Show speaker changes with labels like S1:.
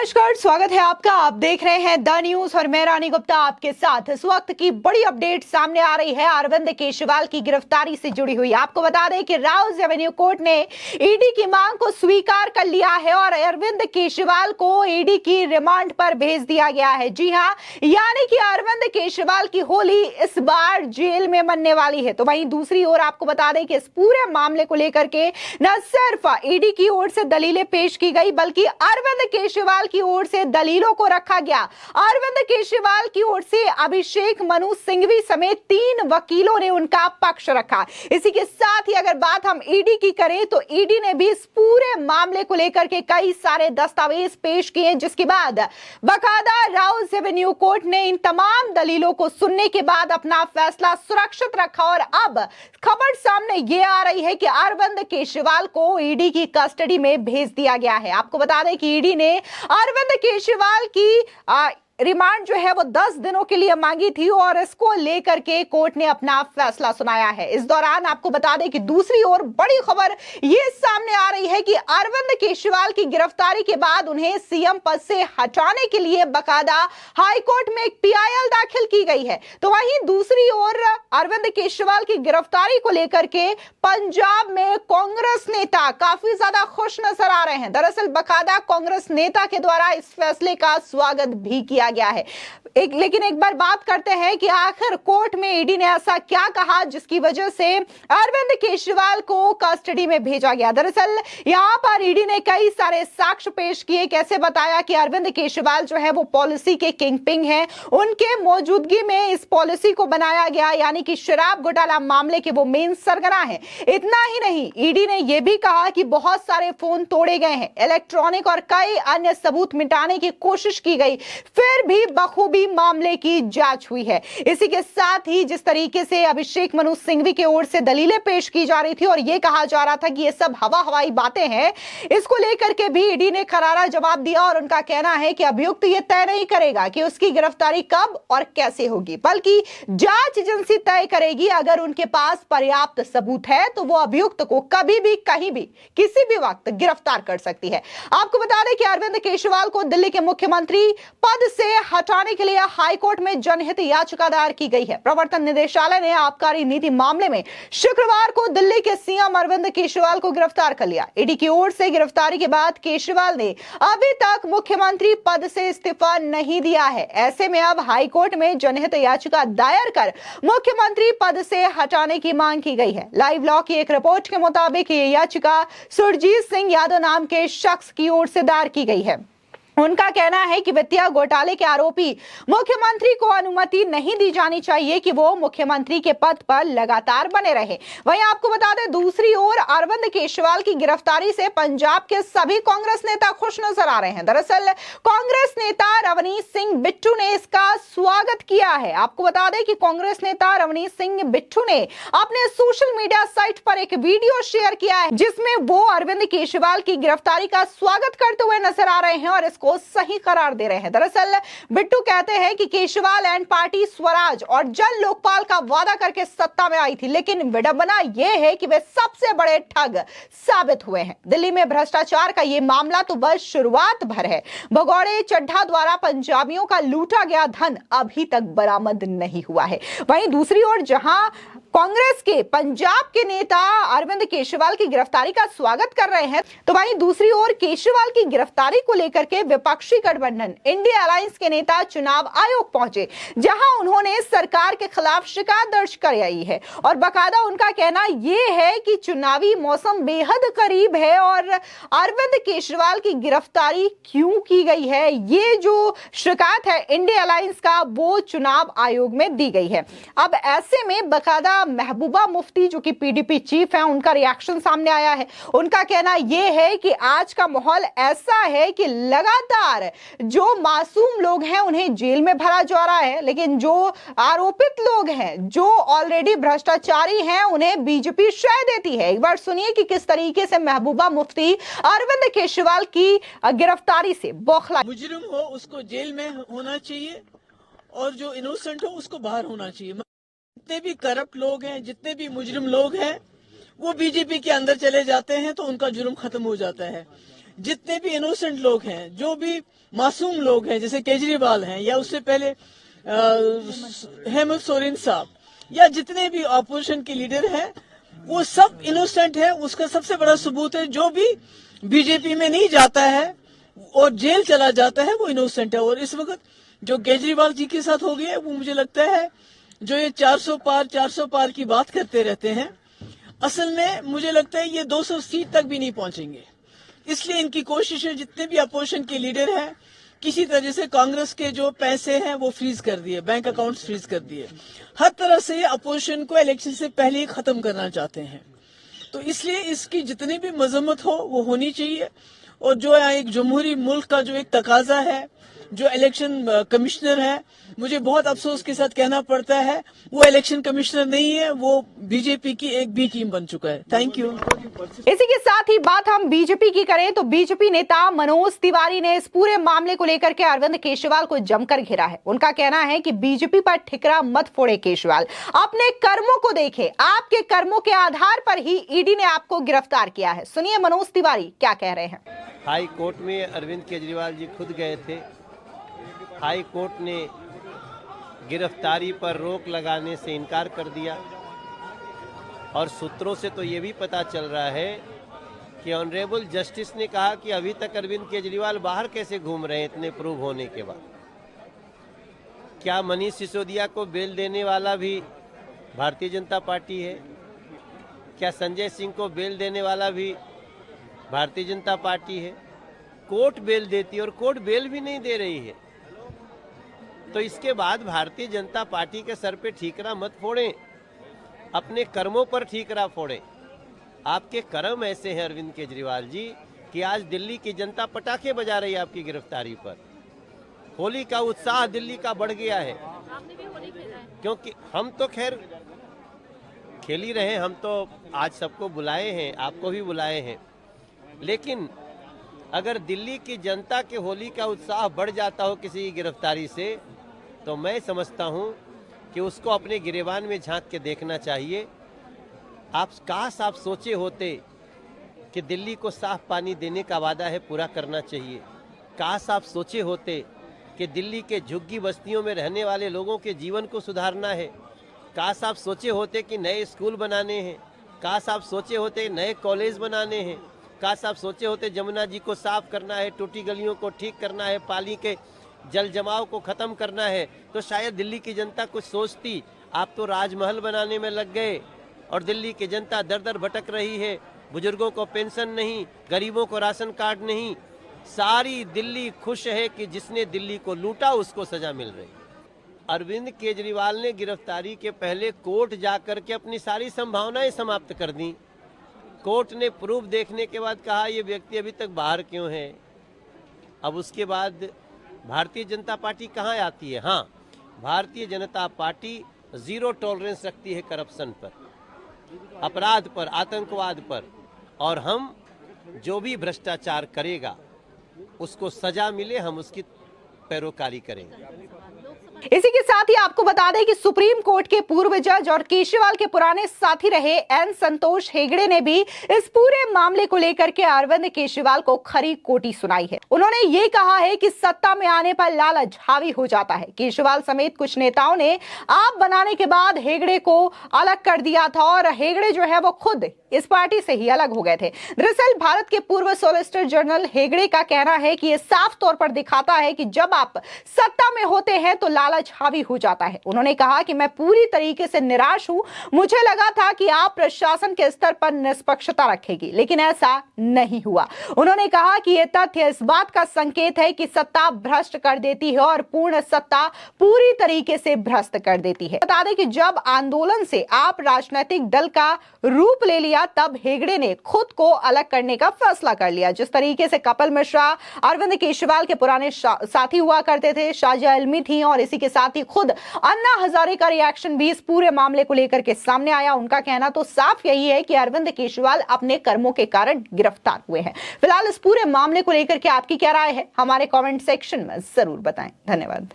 S1: नमस्कार, स्वागत है आपका। आप देख रहे हैं द न्यूज और मैं रानी गुप्ता आपके साथ। इस वक्त की बड़ी अपडेट सामने आ रही है अरविंद केजरीवाल की गिरफ्तारी से जुड़ी हुई। आपको बता दें कि राउज एवेन्यू कोर्ट ने ईडी की मांग को स्वीकार कर लिया है और अरविंद केजरीवाल को ईडी की रिमांड पर भेज दिया गया है। जी हां, यानी कि अरविंद केजरीवाल की होली इस बार जेल में मनने वाली है। तो वहीं दूसरी ओर आपको बता दें कि इस पूरे मामले को लेकर के न सिर्फ ईडी की ओर से दलीलें पेश की गई बल्कि अरविंद केजरीवाल की ओर से दलीलों को रखा गया। अरविंद केजरीवाल की ओर से अभिषेक मनु सिंघवी समेत 3 वकीलों ने उनका पक्ष रखा। इसी के साथ ही अगर बात हम ईडी की करें तो ईडी ने भी इस पूरे मामले को लेकर के कई सारे दस्तावेज पेश किए, जिसके बाद बाकायदा राउज एवेन्यू कोर्ट ने इन तमाम दलीलों को सुनने के बाद अपना फैसला सुरक्षित रखा। और अब खबर सामने ये आ रही है कि अरविंद केजरीवाल को ईडी की कस्टडी में भेज दिया गया है। आपको बता दें कि ईडी ने अरविंद केजरीवाल की रिमांड जो है वो 10 दिनों के लिए मांगी थी और इसको लेकर के कोर्ट ने अपना फैसला सुनाया है। इस दौरान आपको बता दें कि दूसरी ओर बड़ी खबर ये सामने आ रही है कि अरविंद केजरीवाल की गिरफ्तारी के बाद उन्हें सीएम पद से हटाने के लिए बाकायदा हाईकोर्ट में एक पीआईएल दाखिल की गई है। तो वहीं दूसरी ओर अरविंद केजरीवाल की गिरफ्तारी को लेकर के पंजाब में कांग्रेस नेता काफी ज्यादा खुश नजर आ रहे हैं। दरअसल बाकायदा कांग्रेस नेता के द्वारा इस फैसले का स्वागत भी किया गया है। लेकिन एक बार बात करते हैं कि आखिर कोर्ट में ईडी ने ऐसा क्या कहा जिसकी वजह से अरविंद केजरीवाल को कस्टडी में भेजा गया। दरअसल यहां पर ईडी ने कई सारे साक्ष्य पेश किए, कैसे बताया कि अरविंद केजरीवाल जो है वो पॉलिसी के किंगपिन हैं, उनके मौजूदगी में इस पॉलिसी को बनाया गया, यानी कि शराब घोटाला मामले के वो मेन सरगना है। इतना ही नहीं, ईडी ने यह भी कहा कि बहुत सारे फोन तोड़े गए हैं, इलेक्ट्रॉनिक और कई अन्य सबूत मिटाने की कोशिश की गई, फिर भी बखूबी मामले की जांच हुई है। इसी के साथ ही जिस तरीके से अभिषेक मनु सिंघवी की ओर से दलीलें पेश की जा रही थी और यह कहा जा रहा था कि ये सब हवाई बातें हैं, इसको लेकर के भी ईडी ने करारा जवाब दिया और उनका कहना है कि अभियुक्त ये तय नहीं करेगा कि उसकी गिरफ्तारी कब और कैसे होगी, बल्कि जांच एजेंसी तय करेगी। अगर उनके पास पर्याप्त सबूत है तो वो अभियुक्त को कभी भी कहीं भी किसी भी वक्त गिरफ्तार कर सकती है। आपको बता दें कि अरविंद केजरीवाल को दिल्ली के मुख्यमंत्री पद से हटाने के लिए हाईकोर्ट में जनहित याचिका दायर की गई है। प्रवर्तन निदेशालय ने आबकारी नीति मामले में शुक्रवार को दिल्ली के सीएम अरविंद केजरीवाल को गिरफ्तार कर लिया। ईडी की ओर से गिरफ्तारी के बाद केजरीवाल ने अभी तक मुख्यमंत्री पद से इस्तीफा नहीं दिया है। ऐसे में अब हाईकोर्ट में जनहित याचिका दायर कर मुख्यमंत्री पद से हटाने की मांग की गई है। लाइव लॉ की एक रिपोर्ट के मुताबिक ये याचिका सुरजीत सिंह यादव नाम के शख्स की ओर से दायर की गई है। उनका कहना है कि वित्तीय घोटाले के आरोपी मुख्यमंत्री को अनुमति नहीं दी जानी चाहिए कि वो मुख्यमंत्री के पद पर लगातार बने रहे। वहीं आपको बता दें दूसरी ओर अरविंद केजरीवाल की गिरफ्तारी से पंजाब के सभी कांग्रेस नेता खुश नजर आ रहे हैं। दरअसल कांग्रेस नेता रवनीत सिंह बिट्टू ने इसका स्वागत किया है। आपको बता दें कि कांग्रेस नेता रवनीत सिंह बिट्टू ने अपने सोशल मीडिया साइट पर एक वीडियो शेयर किया है जिसमें वो अरविंद केजरीवाल की गिरफ्तारी का स्वागत करते हुए नजर आ रहे हैं और इसको सही करार दे रहे हैं। दरअसल बिट्टू कहते हैं कि केजरीवाल एंड पार्टी स्वराज और जन लोकपाल का वादा करके सत्ता में आई थी, लेकिन विडंबना यह है कि वे सबसे बड़े ठग साबित हुए हैं। दिल्ली में भ्रष्टाचार का यह मामला तो बस शुरुआत भर है। भगौड़े चड्ढा द्वारा पंजाबियों का लूटा गया धन अभी तक बरामद नहीं हुआ है। वहीं दूसरी ओर जहां कांग्रेस के पंजाब के नेता अरविंद केजरीवाल की गिरफ्तारी का स्वागत कर रहे हैं, तो वहीं दूसरी ओर केजरीवाल की गिरफ्तारी को लेकर के विपक्षी गठबंधन इंडिया अलायंस के नेता चुनाव आयोग पहुंचे, जहां उन्होंने सरकार के खिलाफ शिकायत दर्ज कराई है और बाकायदा उनका कहना यह है कि चुनावी मौसम बेहद करीब है और अरविंद केजरीवाल की गिरफ्तारी क्यों की गई है, ये जो शिकायत है इंडिया अलायंस का वो चुनाव आयोग में दी गई है। अब ऐसे में बाकायदा महबूबा मुफ्ती जो कि पीडीपी चीफ है, उनका रिएक्शन सामने आया है। उनका कहना यह है कि आज का माहौल ऐसा है कि लगातार जो मासूम लोग हैं उन्हें जेल में भरा जा रहा है, लेकिन जो आरोपित लोग हैं, जो ऑलरेडी भ्रष्टाचारी हैं, उन्हें बीजेपी श्रेय देती है। एक बार सुनिए कि किस तरीके से महबूबा मुफ्ती अरविंद केजरीवाल की गिरफ्तारी से बौखला।
S2: मुजरिम हो उसको जेल में होना चाहिए और जो इनोसेंट हो उसको बाहर होना चाहिए। जितने भी करप्ट लोग हैं, जितने भी मुजरिम लोग हैं, वो बीजेपी के अंदर चले जाते हैं तो उनका जुर्म खत्म हो जाता है। जितने भी इनोसेंट लोग हैं, जो भी मासूम लोग हैं, जैसे केजरीवाल हैं या उससे पहले हेमंत सोरेन साहब या जितने भी ऑपोजिशन के लीडर हैं, वो सब इनोसेंट है। उसका सबसे बड़ा सबूत है, जो भी बीजेपी में नहीं जाता है और जेल चला जाता है वो इनोसेंट है। और इस वक्त जो केजरीवाल जी के साथ हो गया, वो मुझे लगता है जो ये 400 पार की बात करते रहते हैं, असल में मुझे लगता है ये 200 सीट तक भी नहीं पहुंचेंगे। इसलिए इनकी कोशिश है, जितने भी अपोजिशन के लीडर हैं, किसी तरह से कांग्रेस के जो पैसे हैं वो फ्रीज कर दिए, बैंक अकाउंट्स फ्रीज कर दिए। हर तरह से अपोजिशन को इलेक्शन से पहले ही खत्म करना चाहते हैं। तो इसलिए इसकी जितनी भी मजम्मत हो वो होनी चाहिए। और जो एक जमहूरी मुल्क का जो एक तकाजा है, जो इलेक्शन कमिश्नर है, मुझे बहुत अफसोस के साथ कहना पड़ता है, वो इलेक्शन कमिश्नर नहीं है, वो बीजेपी की एक बी टीम बन चुका है। Thank you.
S1: इसी के साथ ही बात हम बीजेपी की करें तो बीजेपी नेता मनोज तिवारी ने इस पूरे मामले को लेकर के अरविंद केजरीवाल को जमकर घेरा है। उनका कहना है कि बीजेपी पर ठिकरा मत फोड़े केजरीवाल, अपने कर्मों को देखें, आपके कर्मों के आधार पर ही ईडी ने आपको गिरफ्तार किया है। सुनिए मनोज तिवारी क्या कह रहे हैं।
S3: हाई कोर्ट में अरविंद केजरीवाल जी खुद गए थे। हाई कोर्ट ने गिरफ्तारी पर रोक लगाने से इनकार कर दिया और सूत्रों से तो ये भी पता चल रहा है कि ऑनरेबल जस्टिस ने कहा कि अभी तक अरविंद केजरीवाल बाहर कैसे घूम रहे हैं इतने प्रूव होने के बाद। क्या मनीष सिसोदिया को बेल देने वाला भी भारतीय जनता पार्टी है? क्या संजय सिंह को बेल देने वाला भी भारतीय जनता पार्टी है? कोर्ट बेल देती है और कोर्ट बेल भी नहीं दे रही है। तो इसके बाद भारतीय जनता पार्टी के सर पे ठीकरा मत फोड़ें, अपने कर्मों पर ठीकरा फोड़ें। आपके कर्म ऐसे हैं अरविंद केजरीवाल जी कि आज दिल्ली की जनता पटाखे बजा रही है आपकी गिरफ्तारी पर। होली का उत्साह दिल्ली का बढ़ गया है।
S4: आपने भी होली खेला है?
S3: क्योंकि हम तो खैर खेल ही रहे हैं, हम तो आज सबको बुलाए हैं, आपको भी बुलाए हैं। लेकिन अगर दिल्ली की जनता के होली का उत्साह बढ़ जाता हो किसी की गिरफ्तारी से, तो मैं समझता हूं कि उसको अपने गिरेबान में झांक के देखना चाहिए। काश आप सोचे होते कि दिल्ली को साफ पानी देने का वादा है, पूरा करना चाहिए। काश आप सोचे होते कि दिल्ली के झुग्गी बस्तियों में रहने वाले लोगों के जीवन को सुधारना है। काश आप सोचे होते कि नए स्कूल बनाने हैं। काश आप सोचे होते नए कॉलेज बनाने हैं। काश आप सोचे होते जमुना जी को साफ करना है, टूटी गलियों को ठीक करना है, पानी के जल जमाव को खत्म करना है, तो शायद दिल्ली की जनता कुछ सोचती। आप तो राजमहल बनाने में लग गए और दिल्ली की जनता दर दर भटक रही है। बुजुर्गों को पेंशन नहीं, गरीबों को राशन कार्ड नहीं। सारी दिल्ली खुश है कि जिसने दिल्ली को लूटा उसको सजा मिल रही। अरविंद केजरीवाल ने गिरफ्तारी के पहले कोर्ट जाकर के अपनी सारी संभावनाएं समाप्त कर दी। कोर्ट ने प्रूफ देखने के बाद कहा ये व्यक्ति अभी तक बाहर क्यों है। अब उसके बाद भारतीय जनता पार्टी कहाँ आती है? हाँ, Bharatiya Janata party zero tolerance रखती है करप्शन पर, अपराध पर, आतंकवाद पर, और हम जो भी भ्रष्टाचार करेगा उसको सजा मिले, हम उसकी पैरोकारी करेंगे।
S1: इसी के साथ ही आपको बता दें कि सुप्रीम कोर्ट के पूर्व जज और केजरीवाल के पुराने साथी रहे एन संतोष हेगड़े ने भी इस पूरे मामले को लेकर के अरविंद केजरीवाल को खरी कोटी सुनाई है। उन्होंने ये कहा है कि सत्ता में आने पर लालच हावी हो जाता है। केजरीवाल समेत कुछ नेताओं ने आप बनाने के बाद हेगड़े को अलग कर दिया था और हेगड़े जो है वो खुद इस पार्टी से ही अलग हो गए थे। दरअसल भारत के पूर्व सॉलिसिटर जनरल हेगड़े का कहना है कि यह साफ तौर पर दिखाता है कि जब आप सत्ता में होते हैं तो लालच हावी हो जाता है। उन्होंने कहा कि मैं पूरी तरीके से निराश हूं। मुझे लगा था कि आप प्रशासन के स्तर पर निष्पक्षता रखेगी, लेकिन ऐसा नहीं हुआ। उन्होंने कहा कि यह तथ्य इस बात का संकेत है कि सत्ता भ्रष्ट कर देती है और पूर्ण सत्ता पूरी तरीके से भ्रष्ट कर देती है। बता दें कि जब आंदोलन से आप राजनीतिक दल का रूप ले लिया तब हेगड़े ने खुद को अलग करने का फैसला कर लिया। जिस तरीके से कपिल मिश्रा अरविंद केजरीवाल के पुराने साथी हुआ करते थे, शाजिया इल्मी थी, और इसी के साथ ही खुद अन्ना हजारे का रिएक्शन भी इस पूरे मामले को लेकर के सामने आया। उनका कहना तो साफ यही है कि अरविंद केजरीवाल अपने कर्मों के कारण गिरफ्तार हुए हैं। फिलहाल इस पूरे मामले को लेकर के आपकी क्या राय है, हमारे कमेंट सेक्शन में जरूर बताएं। धन्यवाद।